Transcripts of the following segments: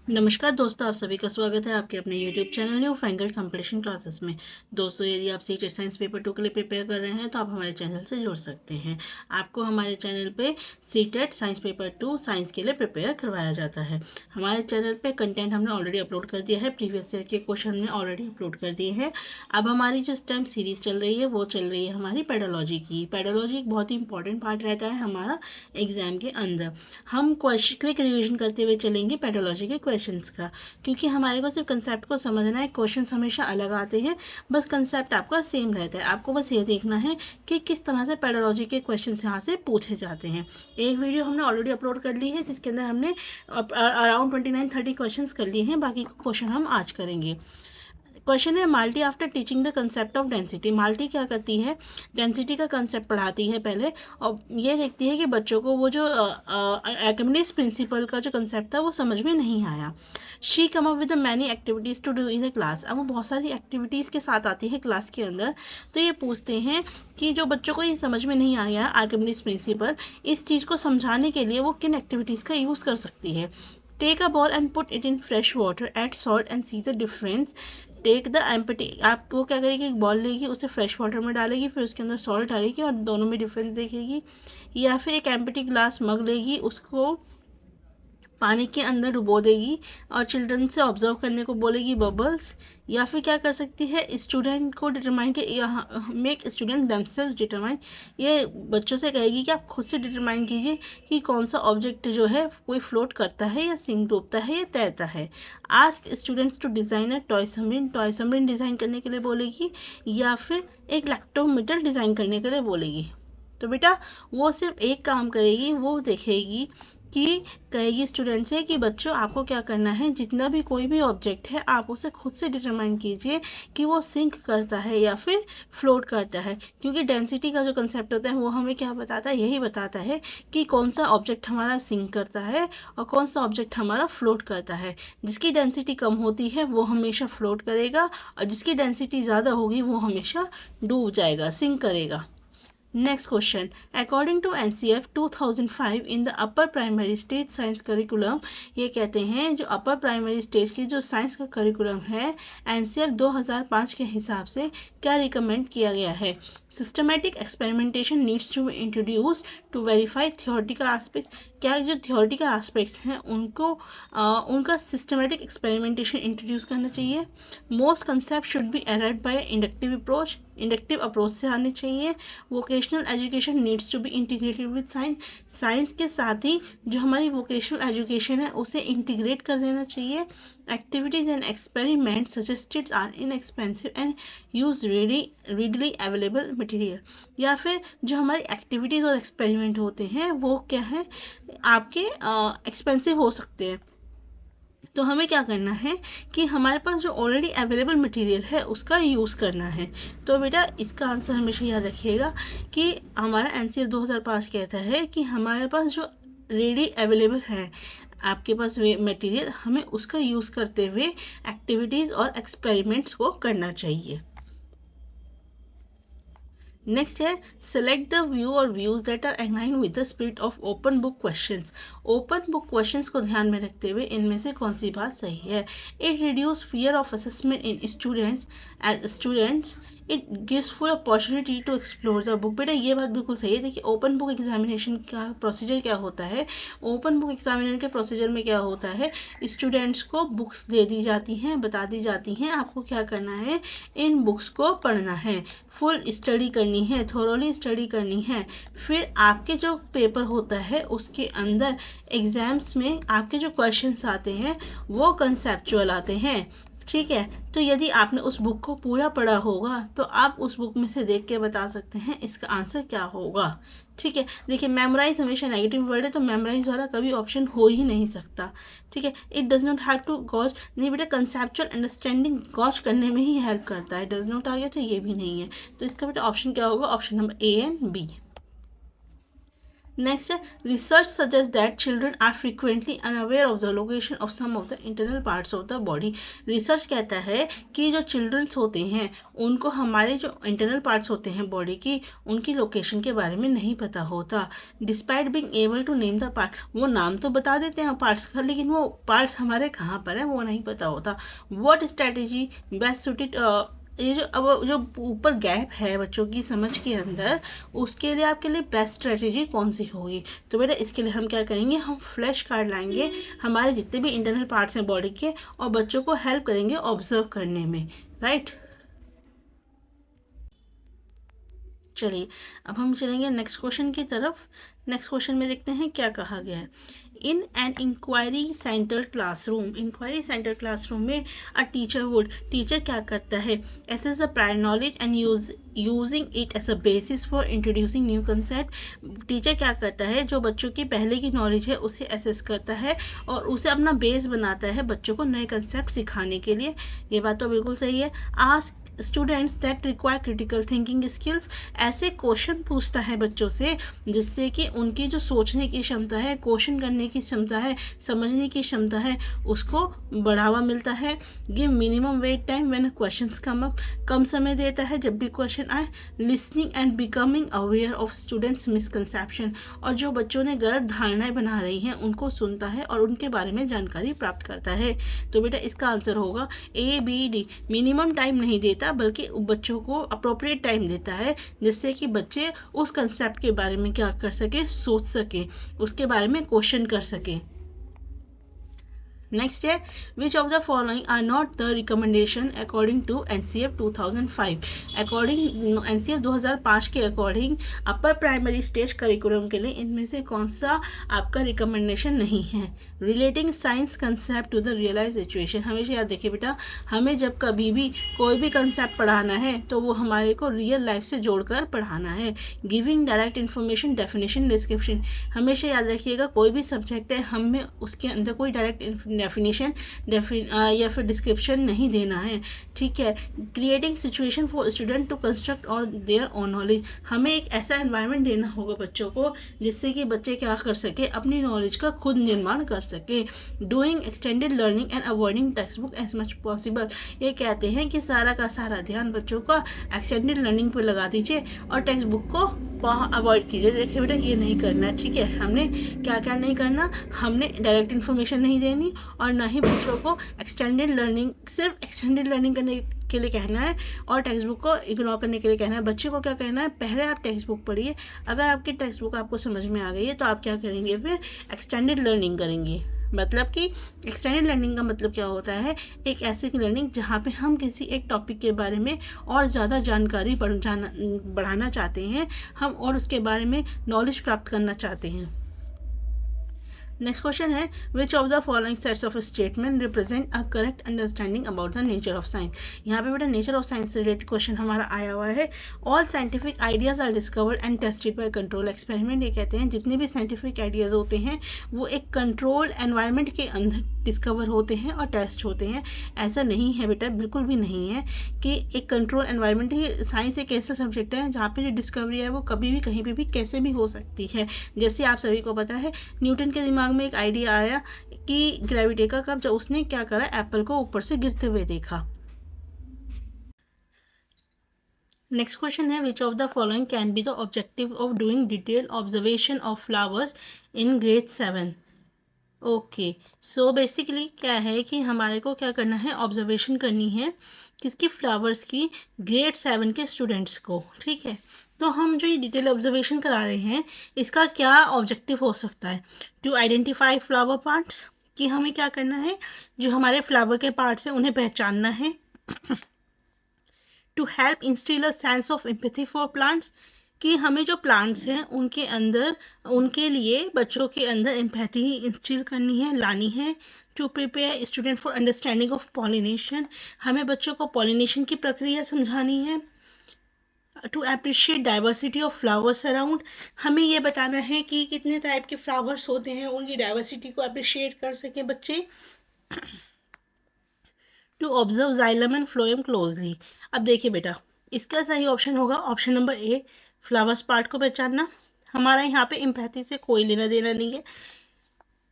नमस्कार दोस्तों, आप सभी का स्वागत है आपके अपने YouTube channel new fangled competition classes में। दोस्तों, यदि आप सीटेट साइंस पेपर 2 के लिए प्रिपेयर कर रहे हैं तो आप हमारे चैनल से जुड़ सकते हैं। आपको हमारे चैनल पे सीटेट साइंस पेपर 2 साइंस के लिए प्रिपेयर करवाया जाता है। हमारे चैनल पे कंटेंट हमने ऑलरेडी अपलोड कर दिया है, प्रीवियस ईयर के क्वेश्चन हमने ऑलरेडी अपलोड कर दिए हैं। अब हमारी जो इस टाइम सीरीज चल रही है वो चल रही है हमारी पेडोलॉजी की। पेडोलॉजी एक बहुत ही इंपॉर्टेंट पार्ट रहता है हमारा एग्जाम के अंदर। हम क्विक रिविजन करते हुए चलेंगे पेडोलॉजी के क्वेश्चंस का, क्योंकि हमारे को सिर्फ कंसेप्ट को समझना है। क्वेश्चंस हमेशा अलग आते हैं, बस कंसेप्ट आपका सेम रहता है। आपको बस ये देखना है कि किस तरह से पेडोलॉजी के क्वेश्चंस यहाँ से पूछे जाते हैं। एक वीडियो हमने ऑलरेडी अपलोड कर ली है जिसके अंदर हमने अराउंड 29-30 क्वेश्चंस कर लिए हैं। बाकी क्वेश्चन हम आज करेंगे। क्वेश्चन है, multi after teaching the concept of density. Multi क्या करती है, डेंसिटी का कंसेप्ट पढ़ाती है पहले, और ये देखती है कि बच्चों को वो जो आर्किमिडीज प्रिंसिपल का जो कंसेप्ट था वो समझ में नहीं आया। She come up with many activities to do in the class. अब वो बहुत सारी एक्टिविटीज़ के साथ आती है क्लास के अंदर। तो ये पूछते हैं कि जो बच्चों को ये समझ में नहीं आया आर्किमिडीज प्रिंसिपल, इस चीज़ को समझाने के लिए वो किन एक्टिविटीज़ का यूज़ कर सकती है। Take a ball and put it in fresh water, add salt and see the difference. Take the empty, आप वो क्या करेगी, एक बॉल लेगी, उसे फ्रेश वाटर में डालेगी, फिर उसके अंदर सॉल्ट डालेगी और दोनों में डिफरेंस देखेगी। या फिर एक एम्पटी ग्लास मग लेगी, उसको पानी के अंदर डुबो देगी और चिल्ड्रन से ऑब्जर्व करने को बोलेगी बबल्स। या फिर क्या कर सकती है, स्टूडेंट को डिटरमाइन के मेक स्टूडेंट देमसेल्फ डिटरमाइन, ये बच्चों से कहेगी कि आप खुद से डिटरमाइन कीजिए कि कौन सा ऑब्जेक्ट जो है कोई फ्लोट करता है या सिंक डूबता है या तैरता है। Ask students to design a toy submarine, toy submarine design करने के लिए बोलेगी। या फिर एक लैक्टोमीटर डिज़ाइन करने के लिए बोलेगी। तो बेटा वो सिर्फ एक काम करेगी, वो देखेगी कि कहेगी स्टूडेंट से कि बच्चों आपको क्या करना है, जितना भी कोई भी ऑब्जेक्ट है आप उसे खुद से डिटरमाइन कीजिए कि वो सिंक करता है या फिर फ्लोट करता है। क्योंकि डेंसिटी का जो कंसेप्ट होता है वो हमें क्या बताता है, यही बताता है कि कौन सा ऑब्जेक्ट हमारा सिंक करता है और कौन सा ऑब्जेक्ट हमारा फ्लोट करता है। जिसकी डेंसिटी कम होती है वो हमेशा फ्लोट करेगा और जिसकी डेंसिटी ज़्यादा होगी वो हमेशा डूब जाएगा, सिंक करेगा। Next question. According to NCF 2005 in the upper primary stage science curriculum, ये कहते हैं जो upper primary stage की जो साइंस का करिकुलम है NCF 2005 के हिसाब से क्या रिकमेंड किया गया है। Systematic experimentation needs to be introduced to verify theoretical aspects। क्या जो theoretical aspects हैं उनका systematic experimentation इंट्रोड्यूस करना चाहिए। Most concepts should be arrived by inductive approach, inductive approach से आने चाहिए। Vocational education needs to be integrated with science, science के साथ ही जो हमारी वोकेशनल एजुकेशन है उसे इंटीग्रेट कर देना चाहिए। Activities and experiment suggested are inexpensive and use readily available material. या फिर जो हमारी एक्टिविटीज़ और एक्सपेरिमेंट होते हैं वो क्या है, आपके एक्सपेंसिव हो सकते हैं। तो हमें क्या करना है कि हमारे पास जो ऑलरेडी अवेलेबल मटेरियल है उसका यूज़ करना है। तो बेटा इसका आंसर हमेशा याद रखिएगा कि हमारा एनसीएफ 2005 कहता है कि हमारे पास जो रेडी अवेलेबल है आपके पास वे मटेरियल, हमें उसका यूज़ करते हुए एक्टिविटीज़ और एक्सपेरिमेंट्स को करना चाहिए। नेक्स्ट है, select the view or views that are aligned with the spirit of open book questions. Open book questions को ध्यान में रखते हुए इनमें से कौन सी बात सही है। It reduce fear of assessment in students, as students it gives full opportunity to explore the book. बेटा ये बात बिल्कुल सही है। देखिए ओपन बुक एग्जामिनेशन का प्रोसीजर क्या होता है, ओपन बुक एग्जामिनेशन के प्रोसीजर में क्या होता है, स्टूडेंट्स को बुक्स दे दी जाती हैं, बता दी जाती हैं आपको क्या करना है, इन बुक्स को पढ़ना है, फुल स्टडी करनी है, थोरोली स्टडी करनी है। फिर आपके जो पेपर होता है उसके अंदर एग्जाम्स में आपके जो क्वेश्चंस आते हैं वो कंसेप्चुअल आते हैं। ठीक है, तो यदि आपने उस बुक को पूरा पढ़ा होगा तो आप उस बुक में से देख के बता सकते हैं इसका आंसर क्या होगा। ठीक है, देखिए मेमोराइज हमेशा नेगेटिव वर्ड है तो मेमोराइज वाला कभी ऑप्शन हो ही नहीं सकता। ठीक है, it does not have to gauge, नहीं बेटा कंसेप्चुअल अंडरस्टैंडिंग गॉज करने में ही हेल्प करता है। डज नॉट आ गया तो ये भी नहीं है, तो इसका बेटा ऑप्शन क्या होगा, option number A and B. Next है research suggest that children are frequently unaware of the location of some of the internal parts of the body. Research कहता है कि जो चिल्ड्रंस होते हैं उनको हमारे जो इंटरनल पार्ट्स होते हैं बॉडी की उनकी लोकेशन के बारे में नहीं पता होता। Despite being able to name the part, वो नाम तो बता देते हैं पार्ट्स का लेकिन वो पार्ट्स हमारे कहाँ पर है वो नहीं पता होता। व्हाट स्ट्रेटेजी बेस्ट सूटेड, ये जो अब जो ऊपर गैप है बच्चों की समझ के अंदर, उसके लिए आपके लिए बेस्ट स्ट्रेटेजी कौन सी होगी। तो बेटा इसके लिए हम क्या करेंगे, हम फ्लैश कार्ड लाएंगे हमारे जितने भी इंटरनल पार्ट्स हैं बॉडी के और बच्चों को हेल्प करेंगे ऑब्जर्व करने में, राइट। चलिए अब हम चलेंगे नेक्स्ट क्वेश्चन की तरफ। नेक्स्ट क्वेश्चन में देखते हैं क्या कहा गया है। In an inquiry centre classroom, inquiry centre classroom में अ टीचर वुड, टीचर क्या करता है, assess the prior knowledge and using it as a basis for introducing new concept. Teacher क्या करता है, जो बच्चों की पहले की नॉलेज है उसे एसेस करता है और उसे अपना बेस बनाता है बच्चों को नए कंसेप्ट सिखाने के लिए। ये बात तो बिल्कुल सही है। Ask students that require critical thinking skills, ऐसे क्वेश्चन पूछता है बच्चों से जिससे कि उनकी जो सोचने की क्षमता है, क्वेश्चन करने की क्षमता है, समझने की क्षमता है, उसको बढ़ावा मिलता है। Give minimum wait time when questions come up, कम समय देता है जब भी क्वेश्चन आए। Listening and becoming aware of students misconception, और जो बच्चों ने गलत धारणाएं बना रही हैं उनको सुनता है और उनके बारे में जानकारी प्राप्त करता है। तो बेटा इसका आंसर होगा ABD। मिनिमम टाइम नहीं देता बल्कि बच्चों को अप्रोप्रिएट टाइम देता है जिससे कि बच्चे उस कंसेप्ट के बारे में क्या कर सके, सोच सके, उसके बारे में क्वेश्चन कर सके। नेक्स्ट है which of the following are not the recommendation according to NCF 2005। According NCF 2005 के according upper primary stage curriculum के लिए इनमें से कौन सा आपका रिकमेंडेशन नहीं है। Relating science concept to the realize situation, हमेशा याद रखिए बेटा, हमें जब कभी भी कोई भी कंसेप्ट पढ़ाना है तो वो हमारे को रियल लाइफ से जोड़कर पढ़ाना है। Giving direct information, definition, description, हमेशा याद रखिएगा कोई भी सब्जेक्ट है हमें उसके अंदर कोई डायरेक्ट डेफिनेशन या फिर डिस्क्रिप्शन नहीं देना है, ठीक है। Creating situation for student to construct और देयर ओन नॉलेज, हमें एक ऐसा एनवायरनमेंट देना होगा बच्चों को जिससे कि बच्चे क्या कर सके, अपनी नॉलेज का खुद निर्माण कर सके। Doing extended learning and avoiding text book as much possible, ये कहते हैं कि सारा का सारा ध्यान बच्चों का एक्सटेंडेड लर्निंग पर लगा दीजिए और टेक्स्ट बुक को अवॉइड कीजिए। देखिए बेटा ये नहीं करना, ठीक है। हमने क्या क्या नहीं करना, हमने डायरेक्ट इन्फॉर्मेशन नहीं देनी और ना ही बच्चों को एक्सटेंडेड लर्निंग, सिर्फ एक्सटेंडेड लर्निंग करने के लिए कहना है और टेक्स्ट बुक को इग्नोर करने के लिए कहना है। बच्चे को क्या कहना है, पहले आप टेक्स्ट बुक पढ़िए, अगर आपकी टेक्स्ट बुक आपको समझ में आ गई है तो आप क्या करेंगे, फिर एक्सटेंडेड लर्निंग करेंगे। मतलब कि एक्सटेंडेड लर्निंग का मतलब क्या होता है, एक ऐसी लर्निंग जहाँ पे हम किसी एक टॉपिक के बारे में और ज़्यादा जानकारी बढ़ाना चाहते हैं, हम और उसके बारे में नॉलेज प्राप्त करना चाहते हैं। नेक्स्ट क्वेश्चन है which of the following sets of statement represent a correct understanding about the nature of science. यहाँ पे बेटा नेचर ऑफ साइंस से रिलेटेड क्वेश्चन हमारा आया हुआ है। All scientific ideas are discovered and tested by control experiment, ये कहते हैं जितने भी साइंटिफिक आइडियाज होते हैं वो एक कंट्रोल एनवायरनमेंट के अंदर डिस्कवर होते हैं और टेस्ट होते हैं। ऐसा नहीं है बेटा, बिल्कुल भी नहीं है कि एक कंट्रोल एनवायरनमेंट ही, साइंस एक ऐसा सब्जेक्ट है जहाँ पे जो डिस्कवरी है वो कभी भी कहीं पे भी कैसे भी हो सकती है। जैसे आप सभी को पता है न्यूटन के दिमाग में एक आइडिया आया कि ग्रेविटी का, कब जब उसने क्या करा, एप्पल को ऊपर से गिरते हुए देखा। नेक्स्ट क्वेश्चन है which of the following can be the objective of doing detail observation of flowers in grade 7। Okay, so basically क्या है कि हमारे को क्या करना है, ऑब्जर्वेशन करनी है किसकी, फ्लावर्स की, ग्रेड 7 के स्टूडेंट्स को, ठीक है। तो हम जो ये डिटेल ऑब्जर्वेशन करा रहे हैं इसका क्या ऑब्जेक्टिव हो सकता है, टू आइडेंटिफाई फ्लावर पार्ट्स, कि हमें क्या करना है, जो हमारे फ्लावर के पार्ट्स हैं उन्हें पहचानना है। To help instil a sense of empathy for plants, कि हमें जो प्लांट्स हैं उनके अंदर, उनके लिए बच्चों के अंदर एम्पैथी इंस्टिल करनी है, लानी है। To prepare student for understanding of pollination, हमें बच्चों को पॉलिनेशन की प्रक्रिया समझानी है। To appreciate diversity of flowers around, हमें ये बताना है कि कितने टाइप के फ्लावर्स होते हैं, उनकी डाइवर्सिटी को अप्रिशिएट कर सके बच्चे। To observe xylem and phloem closely, अब देखिए बेटा इसका सही ऑप्शन होगा option number A, flowers part को पहचानना। हमारा यहाँ पे एम्पैथी से कोई लेना देना नहीं है।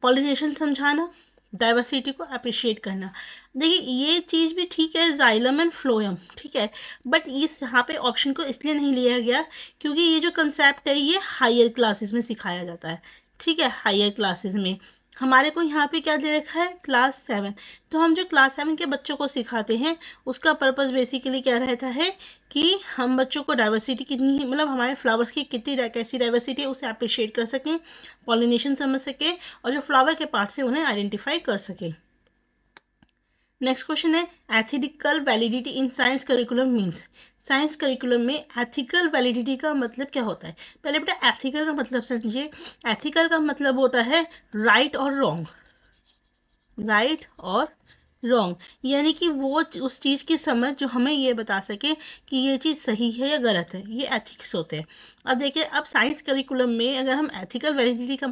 पॉलिनेशन समझाना, डाइवर्सिटी को अप्रिशिएट करना। देखिए ये चीज़ भी ठीक है, जाइलम एंड फ्लोएम, ठीक है, बट इस यहाँ पे ऑप्शन को इसलिए नहीं लिया गया क्योंकि ये जो कंसेप्ट है ये हायर क्लासेस में सिखाया जाता है, ठीक है, हायर क्लासेस में। हमारे को यहाँ पे क्या दे रखा है, क्लास 7। तो हम जो क्लास 7 के बच्चों को सिखाते हैं उसका पर्पस बेसिकली क्या रहता है कि हम बच्चों को डाइवर्सिटी कितनी है, मतलब हमारे फ्लावर्स की कितनी कैसी डाइवर्सिटी है उसे अप्रिशिएट कर सकें, पॉलिनेशन समझ सकें, और जो फ्लावर के पार्ट से उन्हें आइडेंटिफाई कर सकें। नेक्स्ट क्वेश्चन है ethical validity in science curriculum means. Science curriculum में एथिकल वैलिडिटी का मतलब क्या होता है? पहले बेटा एथिकल का मतलब समझिए। एथिकल का मतलब होता है राइट और रॉन्ग, राइट और रॉन्ग, यानी कि वो उस चीज़ की समझ जो हमें ये बता सके कि ये चीज़ सही है या गलत है, ये एथिक्स होते हैं। अब देखिए, अब साइंस करिकुलम में अगर हम एथिकल वैलिडिटी का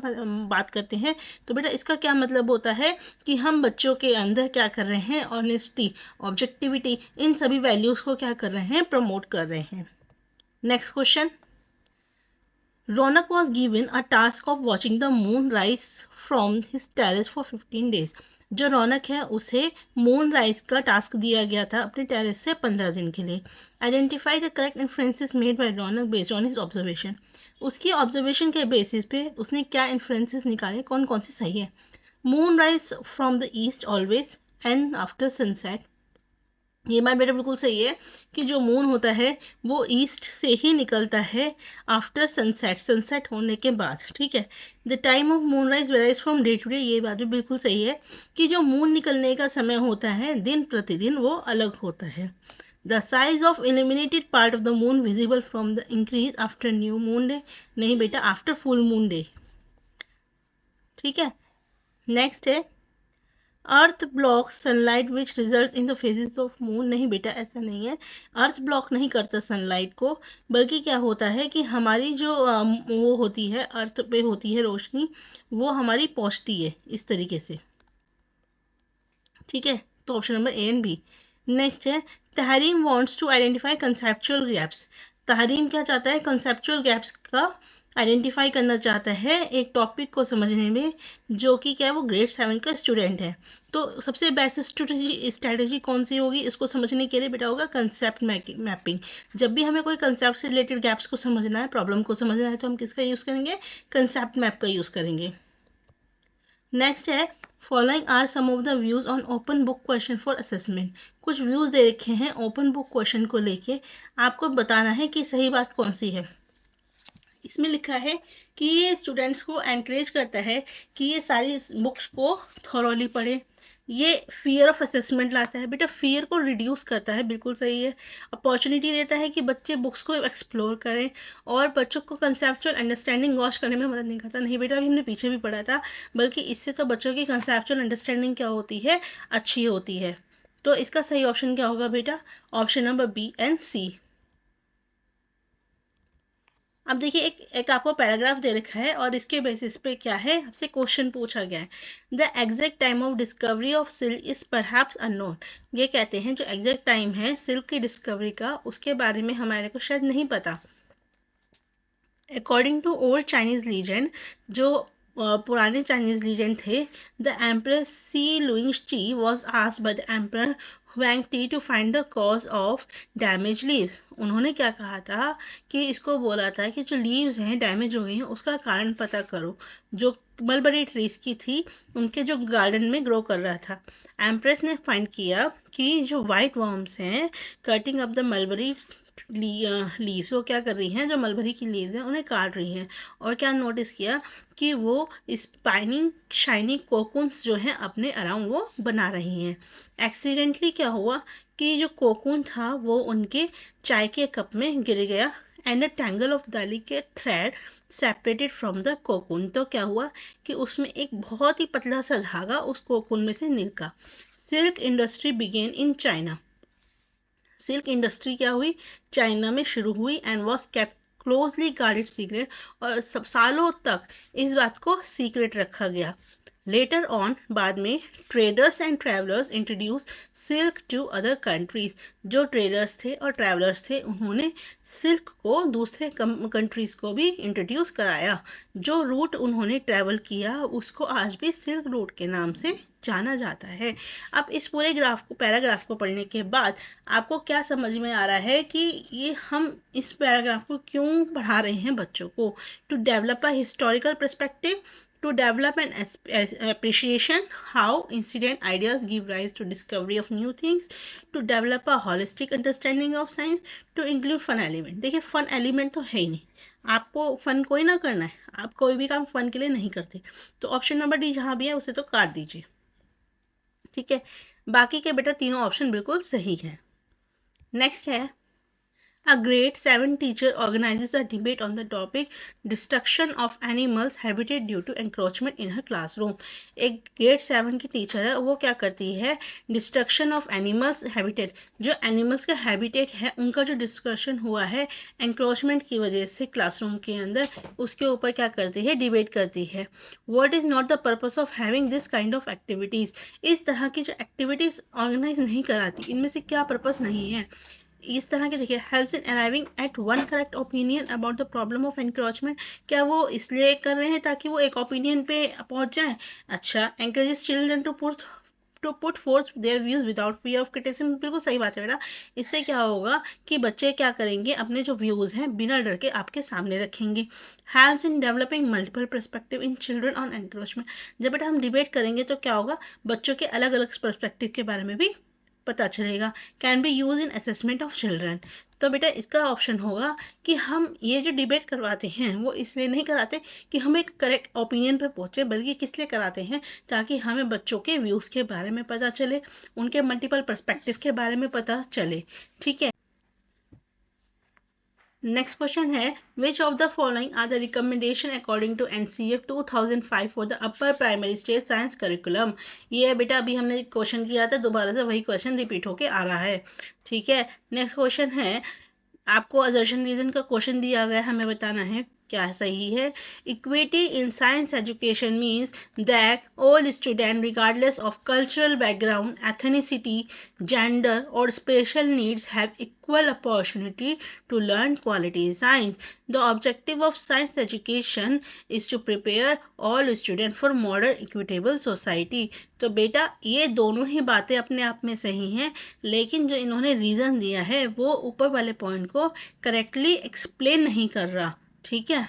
बात करते हैं तो बेटा इसका क्या मतलब होता है कि हम बच्चों के अंदर क्या कर रहे हैं, ऑनेस्टी, ऑब्जेक्टिविटी, इन सभी वैल्यूज़ को क्या कर रहे हैं, प्रमोट कर रहे हैं। Next question, Ronak was given a task of watching the moon rise from his terrace for 15 days. जो रौनक है उसे मून राइज का टास्क दिया गया था अपने टेरेस से 15 दिन के लिए। Identify the correct inferences made by Raunak based on his observation. उसकी ऑब्जर्वेशन के बेसिस पे उसने क्या इन्फ्रेंसेस निकाले, कौन कौन से सही है। Moon rise from the east always and after sunset. ये बात बेटा बिल्कुल सही है कि जो मून होता है वो ईस्ट से ही निकलता है आफ्टर सनसेट, सनसेट होने के बाद, ठीक है। The time of moon rise varies from day to day. ये बात भी बिल्कुल सही है कि जो मून निकलने का समय होता है दिन प्रतिदिन वो अलग होता है। The size of illuminated part of the moon visible from the increase after new moon day. नहीं बेटा, आफ्टर फुल मून डे, ठीक है। नेक्स्ट है earth block sunlight which result in the phases of moon. नहीं बेटा, ऐसा नहीं है, अर्थ ब्लॉक नहीं करता सनलाइट को, बल्कि क्या होता है कि हमारी जो वो होती है, अर्थ पे होती है रोशनी, वो हमारी पहुंचती है इस तरीके से, ठीक है। तो option number A and B. Next है Tahreem wants to identify conceptual gaps. Tahreem क्या चाहता है, कंसेप्चुअल गैप्स का आइडेंटिफाई करना चाहता है एक टॉपिक को समझने में, जो कि क्या है वो ग्रेड 7 का स्टूडेंट है। तो सबसे बेस्ट स्ट्रेटेजी कौन सी होगी इसको समझने के लिए बेटा, होगा कंसेप्ट मैपिंग। जब भी हमें कोई कंसेप्ट से रिलेटेड गैप्स को समझना है, प्रॉब्लम को समझना है, तो हम किसका यूज़ करेंगे, कंसेप्ट मैप का यूज़ करेंगे। नेक्स्ट है following are some of the views on open book question for assessment. कुछ व्यूज दे रखे हैं ओपन बुक क्वेश्चन को लेके, आपको बताना है कि सही बात कौन सी है। इसमें लिखा है कि ये स्टूडेंट्स को एनकरेज करता है कि ये सारी बुक्स को थॉरोली पढ़े, ये फियर ऑफ असेसमेंट लाता है, बेटा फियर को रिड्यूस करता है, बिल्कुल सही है। अपॉर्चुनिटी देता है कि बच्चे बुक्स को एक्सप्लोर करें, और बच्चों को कंसेप्चुअल अंडरस्टैंडिंग गॉश करने में मदद नहीं करता। नहीं बेटा, अभी हमने पीछे भी पढ़ा था, बल्कि इससे तो बच्चों की कंसेप्चुअल अंडरस्टैंडिंग क्या होती है, अच्छी होती है। तो इसका सही ऑप्शन क्या होगा बेटा, ऑप्शन नंबर बी एंड सी। अब देखिए एक आपको पैराग्राफ दे रखा है और इसके बेसिस पे क्या है, आपसे क्वेश्चन पूछा गया है। The exact time of discovery of silk is perhaps unknown. ये कहते हैं जो एग्जैक्ट टाइम है सिल्क की डिस्कवरी का, उसके बारे में हमारे को शायद नहीं पता। According to old Chinese legend, जो पुराने चाइनीज लीजेंड थे, the emperor Si Ling Chi was asked by the emperor Huang Ti to find the cause of damage leaves. उन्होंने क्या कहा था कि इसको बोला था कि जो लीव्स हैं डैमेज हो गई हैं उसका कारण पता करो, जो मलबरी ट्रीज की थी उनके जो गार्डन में ग्रो कर रहा था। एम्प्रेस ने फाइंड किया कि जो वाइट वर्म्स हैं cutting up the mulberry leaves, वो क्या कर रही हैं, जो मलबरी की लीव्स हैं उन्हें काट रही हैं, और क्या नोटिस किया कि वो स्पाइनिंग शाइनी कोकून्स जो हैं अपने अराउंड वो बना रही हैं। एक्सीडेंटली क्या हुआ कि जो कोकून था वो उनके चाय के कप में गिर गया, and the tangle of delicate thread separated from the cocoon. तो क्या हुआ कि उसमें एक बहुत ही पतला सा धागा उस कोकून में से निकला। Silk industry began in China. Silk industry क्या हुई, चाइना में शुरू हुई, and was kept closely guarded secret, और सब सालों तक इस बात को सीक्रेट रखा गया। लेटर ऑन बाद में traders and travellers introduce silk to other countries. जो ट्रेडर्स थे और ट्रैवलर्स थे उन्होंने सिल्क को दूसरे कंट्रीज को भी इंट्रोड्यूस कराया। जो रूट उन्होंने ट्रैवल किया उसको आज भी सिल्क रूट के नाम से जाना जाता है। अब इस पूरे पैराग्राफ को पढ़ने के बाद आपको क्या समझ में आ रहा है कि ये हम इस पैराग्राफ को क्यों पढ़ा रहे हैं बच्चों को? To develop a historical perspective, to develop an appreciation how incident ideas give rise to discovery of new things, to develop a holistic understanding of science, to include fun element। देखिए fun element तो है ही नहीं, आपको fun कोई ना करना है, आप कोई भी काम फन के लिए नहीं करते, तो ऑप्शन नंबर डी जहाँ भी है उसे तो काट दीजिए, ठीक है। बाकी के बेटा तीनों ऑप्शन बिल्कुल सही है। नेक्स्ट है A grade 7 teacher organizes a debate on the topic destruction of animals habitat due to encroachment in her classroom। एक ग्रेड 7 की टीचर है, वो क्या करती है, डिस्ट्रक्शन ऑफ एनिमल्स हैबिटेट, जो एनिमल्स का हैबिटेट है उनका जो डिस्कशन हुआ है एंक्रोचमेंट की वजह से क्लासरूम के अंदर, उसके ऊपर क्या करती है, डिबेट करती है। What is not the purpose of having this kind of activities, इस तरह की जो एक्टिविटीज़ ऑर्गेनाइज नहीं कराती, इनमें से क्या पर्पस नहीं है इस तरह के। देखिए helps in arriving at one correct opinion about the problem of encroachment, क्या वो इसलिए कर रहे हैं ताकि वो एक ओपिनियन पे पहुंच जाए? अच्छा, encourages children to put forth their views without fear of criticism, बिल्कुल सही बात है बेटा। इससे क्या होगा कि बच्चे क्या करेंगे, अपने जो व्यूज हैं बिना डर के आपके सामने रखेंगे। Helps in developing multiple perspective in children on encroachment, जब बेटा हम डिबेट करेंगे तो क्या होगा, बच्चों के अलग अलग पर्सपेक्टिव के बारे में भी पता चलेगा। Can be use in assessment of children, तो बेटा इसका ऑप्शन होगा कि हम ये जो डिबेट करवाते हैं वो इसलिए नहीं कराते कि हम एक करेक्ट ओपिनियन पे पहुंचे, बल्कि किस लिए कराते हैं, ताकि हमें बच्चों के व्यूज़ के बारे में पता चले, उनके मल्टीपल पर्सपेक्टिव के बारे में पता चले, ठीक है। नेक्स्ट क्वेश्चन है which of the following are the recommendation according to NCF 2005 for the upper primary state science curriculum. ये है बेटा अभी हमने क्वेश्चन किया था, दोबारा से वही क्वेश्चन रिपीट होके आ रहा है, ठीक है। नेक्स्ट क्वेश्चन है, आपको असर्शन रीजन का क्वेश्चन दिया गया है, हमें बताना है क्या सही है। Equity in science education means that all student regardless of cultural background, ethnicity, gender और special needs have equal opportunity to learn quality science. The objective of science education is to prepare all student for modern equitable society. तो बेटा ये दोनों ही बातें अपने आप में सही हैं, लेकिन जो इन्होंने रीज़न दिया है वो ऊपर वाले पॉइंट को करेक्टली एक्सप्लेन नहीं कर रहा, ठीक है।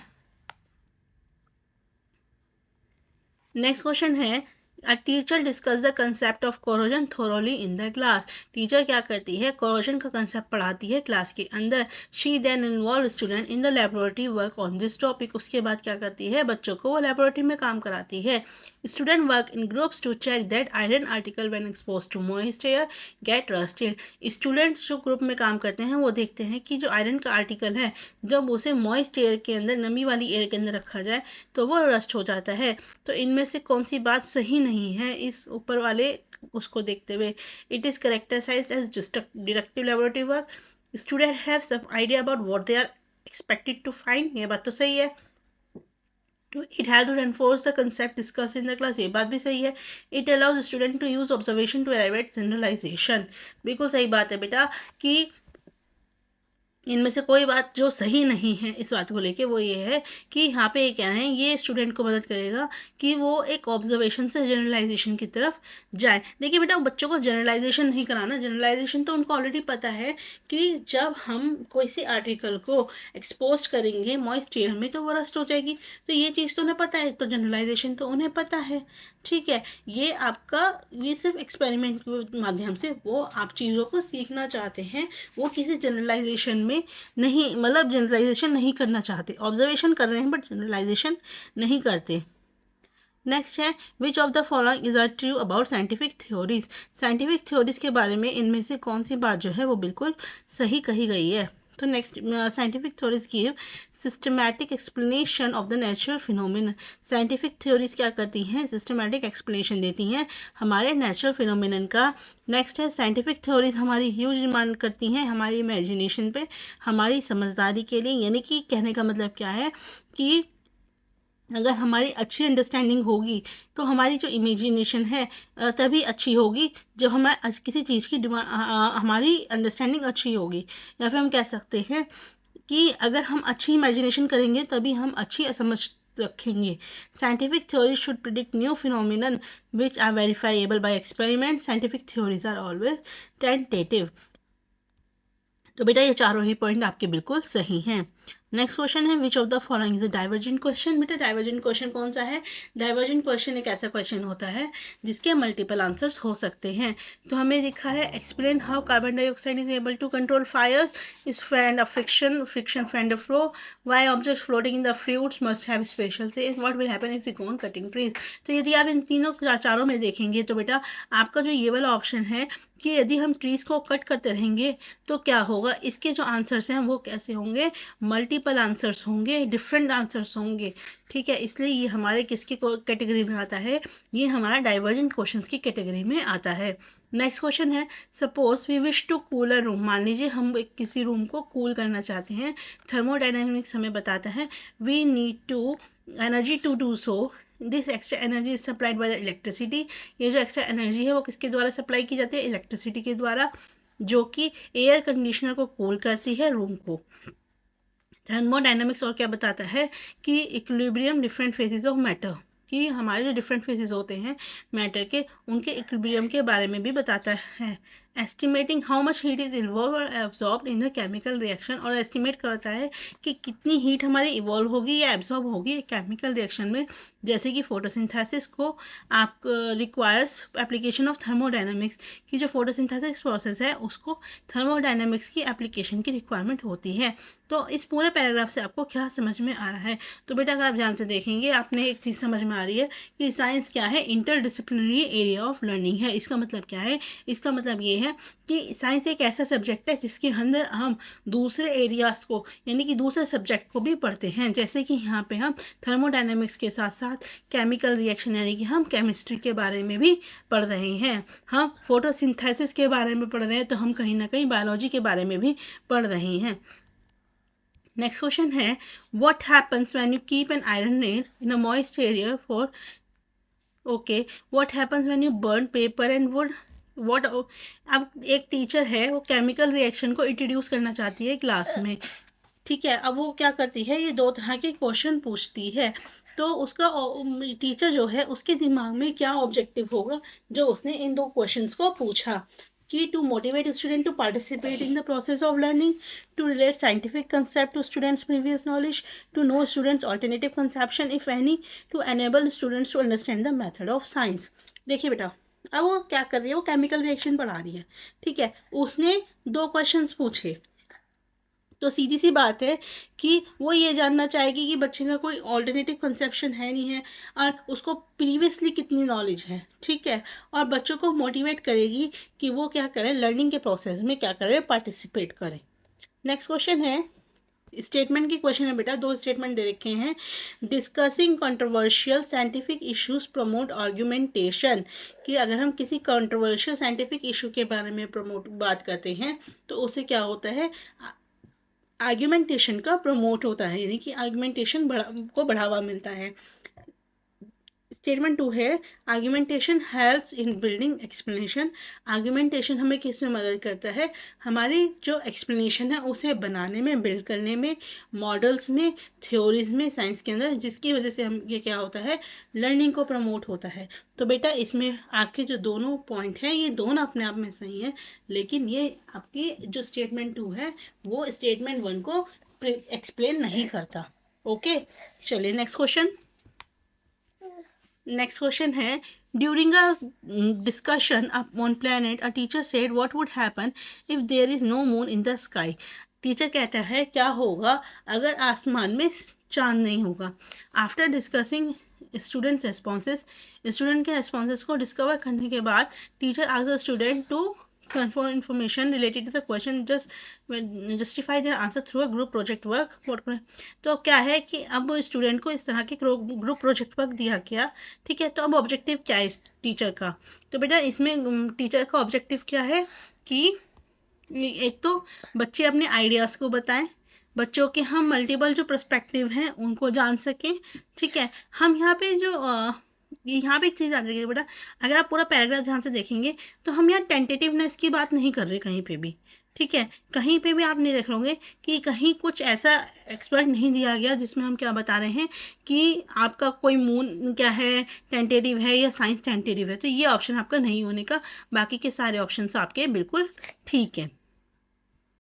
नेक्स्ट क्वेश्चन है a teacher discuss the concept of corrosion thoroughly in the class. Teacher क्या करती है, कोरोजन का कंसेप्ट पढ़ाती है क्लास के अंदर। She then involve student in the laboratory work on this topic, उसके बाद क्या करती है, बच्चों को वो लेबोरेटरी में काम कराती है। Student work in groups to check that iron article when exposed to moist air get rusted. Students जो ग्रुप में काम करते हैं वो देखते हैं कि जो आयरन का आर्टिकल है जब उसे मॉइस्ट एयर के अंदर, नमी वाली एयर के अंदर रखा जाए तो वो रस्ट हो जाता है। तो इनमें से कौन सी बात सही नहीं है इस ऊपर वाले उसको देखते हुए? It is characterized as deductive laboratory work, student have some idea about what they are expected to find, ये बात तो सही है। It had to reinforce the concept discussed in the class, ये बात भी सही है। It allows the student to use observation to arrive at generalization, बिल्कुल सही बात है बेटा कि इनमें से कोई बात जो सही नहीं है इस बात को लेके वो ये है कि यहाँ पे ये कह रहे हैं ये स्टूडेंट को मदद करेगा कि वो एक ऑब्जर्वेशन से जनरलाइजेशन की तरफ जाए। देखिए बेटा बच्चों को जनरलाइजेशन नहीं कराना, जनरलाइजेशन तो उनको ऑलरेडी पता है कि जब हम कोई सी आर्टिकल को एक्सपोज करेंगे मॉइस्ट एयर में तो वो रस्ट हो जाएगी, तो ये चीज़ तो उन्हें पता है, तो जनरलाइजेशन तो उन्हें पता है, ठीक है। ये सिर्फ एक्सपेरिमेंट के माध्यम से वो आप चीज़ों को सीखना चाहते हैं, वो किसी जनरलाइजेशन में नहीं, मतलब जनरलाइजेशन नहीं करना चाहते, ऑब्जर्वेशन कर रहे हैं बट जनरलाइजेशन नहीं करते। नेक्स्ट है which of the following is are true about scientific theories. Scientific theories के बारे में इनमें से कौन सी बात जो है वो बिल्कुल सही कही गई है? तो next scientific theories give systematic explanation of the natural phenomena. Scientific theories क्या करती हैं, सिस्टमैटिक एक्सप्लेनेशन देती हैं हमारे नेचुरल फिनोमिनन का। नेक्स्ट है साइंटिफिक थ्योरीज हमारी ह्यूज डिमांड करती हैं हमारी इमेजिनेशन पे, हमारी समझदारी के लिए, यानी कि कहने का मतलब क्या है कि अगर हमारी अच्छी अंडरस्टैंडिंग होगी तो हमारी जो इमेजिनेशन है तभी अच्छी होगी जब हमारे किसी चीज़ की हमारी अंडरस्टैंडिंग अच्छी होगी। या फिर हम कह सकते हैं कि अगर हम अच्छी इमेजिनेशन करेंगे तभी हम अच्छी समझ रखेंगे। Scientific theory should predict new phenomenon which are verifiable by experiment. Scientific theories are always tentative. तो बेटा ये चारों ही पॉइंट आपके बिल्कुल सही हैं। नेक्स्ट क्वेश्चन है which of the following is a divergent question. बेटा डाइवर्जेंट क्वेश्चन कौन सा है? डाइवर्जेंट क्वेश्चन एक ऐसा क्वेश्चन होता है जिसके मल्टीपल आंसर्स हो सकते हैं। तो हमें लिखा है explain how carbon dioxide is able to control fires, is friend of friction, friction friend of flow, why objects floating in the fluids must have special sense, what will happen if we go on cutting trees. तो यदि आप इन तीनों चारों में देखेंगे तो बेटा आपका जो ये वाला ऑप्शन है कि यदि हम ट्रीज को कट करते रहेंगे तो क्या होगा, इसके जो आंसर्स हैं वो कैसे होंगे? मल्टीपल आंसर्स होंगे, डिफरेंट आंसर्स होंगे। ठीक है, इसलिए ये हमारे किसकी कैटेगरी में आता है? ये हमारा डाइवर्जेंट क्वेश्चंस की कैटेगरी में आता है। नेक्स्ट क्वेश्चन है suppose we wish to cool a room. मान लीजिए हम किसी रूम को कूल करना चाहते हैं। थर्मोडायनेमिक्स हमें बताता है we need to energy to do so. This extra energy is supplied by the electricity. ये जो एक्स्ट्रा एनर्जी है वो किसके द्वारा सप्लाई की जाती है? इलेक्ट्रिसिटी के द्वारा, जो कि एयर कंडीशनर को कूल करती है रूम को। थर्मोडायनेमिक्स और क्या बताता है कि equilibrium different phases of matter, कि हमारे जो डिफरेंट फेजेस होते हैं मैटर के, उनके इक्विलिब्रियम के बारे में भी बताता है। Estimating how much heat is involve or absorb in the chemical reaction, और एस्टिमेट करता है कि कितनी हीट हमारी इवॉल्व होगी या एब्जॉर्ब होगी केमिकल रिएक्शन में। जैसे कि फोटोसिंथेसिस को आप रिक्वायर्स एप्लीकेशन ऑफ थर्मोडायनेमिक्स, की जो फोटोसिंथेसिस प्रोसेस है उसको थर्मोडायनेमिक्स की एप्लीकेशन की रिक्वायरमेंट होती है। तो इस पूरे पैराग्राफ से आपको क्या समझ में आ रहा है? तो बेटा अगर आप ध्यान से देखेंगे आपने एक चीज़ समझ में आ रही है कि साइंस क्या है? इंटरडिसिप्लिनरी एरिया ऑफ लर्निंग है। इसका मतलब क्या है? इसका मतलब ये है कि साइंस एक ऐसा सब्जेक्ट है जिसके अंदर हम दूसरे एरियाज को यानी कि दूसरे सब्जेक्ट को भी पढ़ते हैं। जैसे कि यहाँ पे हम थर्मोडायनेमिक्स के साथ साथ केमिकल रिएक्शन यानी कि हम केमिस्ट्री के बारे में भी पढ़ रहे हैं, हम फोटोसिंथेसिस के बारे में पढ़ रहे हैं, तो हम कहीं ना कहीं बायोलॉजी के बारे में भी पढ़ रहे हैं। नेक्स्ट क्वेश्चन है what happens when you keep an iron nail in a moist area for okay what happens when you burn paper and would what. अब एक टीचर है वो केमिकल रिएक्शन को इंट्रोड्यूस करना चाहती है क्लास में। ठीक है, अब वो क्या करती है, ये दो तरह के क्वेश्चन पूछती है। तो उसका टीचर जो है उसके दिमाग में क्या ऑब्जेक्टिव होगा जो उसने इन दो क्वेश्चंस को पूछा, कि to motivate student to participate in the process of learning, to relate scientific concept to students previous knowledge, to know students alternative conception if any, to enable students to understand the method of science. देखिए बेटा अब वो क्या कर रही है, वो chemical reaction पढ़ा रही है। ठीक है, उसने दो क्वेश्चंस पूछे, तो सीधी सी बात है कि वो ये जानना चाहेगी कि बच्चे का कोई ऑल्टरनेटिव कंसेप्शन है नहीं है और उसको प्रीवियसली कितनी नॉलेज है। ठीक है, और बच्चों को मोटिवेट करेगी कि वो क्या करें, लर्निंग के प्रोसेस में क्या करें, पार्टिसिपेट करें। नेक्स्ट क्वेश्चन है स्टेटमेंट की क्वेश्चन है बेटा, दो स्टेटमेंट दे रखे हैं। Discussing controversial scientific issues promote argumentation, कि अगर हम किसी कंट्रोवर्शियल साइंटिफिक इशू के बारे में बात करते हैं तो उसे क्या होता है, आर्ग्यूमेंटेशन का प्रमोट होता है, यानी कि आर्ग्यूमेंटेशन को बढ़ावा मिलता है। स्टेटमेंट 2 है argumentation helps in building explanation. Argumentation हमें किस में मदद करता है, हमारी जो एक्सप्लेनेशन है उसे बनाने में, बिल्ड करने में, मॉडल्स में, थ्योरीज में, साइंस के अंदर, जिसकी वजह से हम ये क्या होता है, लर्निंग को प्रमोट होता है। तो बेटा इसमें आपके जो दोनों पॉइंट हैं ये दोनों अपने आप में सही है, लेकिन ये आपकी जो स्टेटमेंट 2 है वो स्टेटमेंट 1 को एक्सप्लेन नहीं करता। ओके, चलिए नेक्स्ट क्वेश्चन। नेक्स्ट क्वेश्चन है during a discussion on planet a teacher said what would happen if there is no moon in the sky. Teacher कहता है क्या होगा अगर आसमान में चांद नहीं होगा। After discussing students responses, student के रेस्पॉन्सेज को डिस्कवर करने के बाद teacher asks the student to confirm information related to the question, just justify their answer through a group project work। तो क्या है कि अब स्टूडेंट को इस तरह के ग्रुप प्रोजेक्ट वर्क दिया गया। ठीक है, तो अब ऑब्जेक्टिव क्या है इस टीचर का, तो बेटा इसमें टीचर का ऑब्जेक्टिव क्या है कि एक तो बच्चे अपने आइडियाज़ को बताएं, बच्चों के हम मल्टीपल जो पर्सपेक्टिव हैं उनको जान सकें। ठीक है, हम यहाँ पे जो यहाँ पे एक चीज़ आ जाएगी बेटा, अगर आप पूरा पैराग्राफ ध्यान से देखेंगे तो हम यहाँ टेंटेटिवनेस की बात नहीं कर रहे कहीं पे भी। ठीक है, कहीं पे भी आप नहीं देख लोगे कि कहीं कुछ ऐसा एक्सपर्ट नहीं दिया गया जिसमें हम क्या बता रहे हैं कि आपका कोई मून क्या है, टेंटेटिव है या साइंस टेंटेटिव है, तो ये ऑप्शन आपका नहीं होने का। बाकी के सारे ऑप्शन आपके बिल्कुल ठीक है।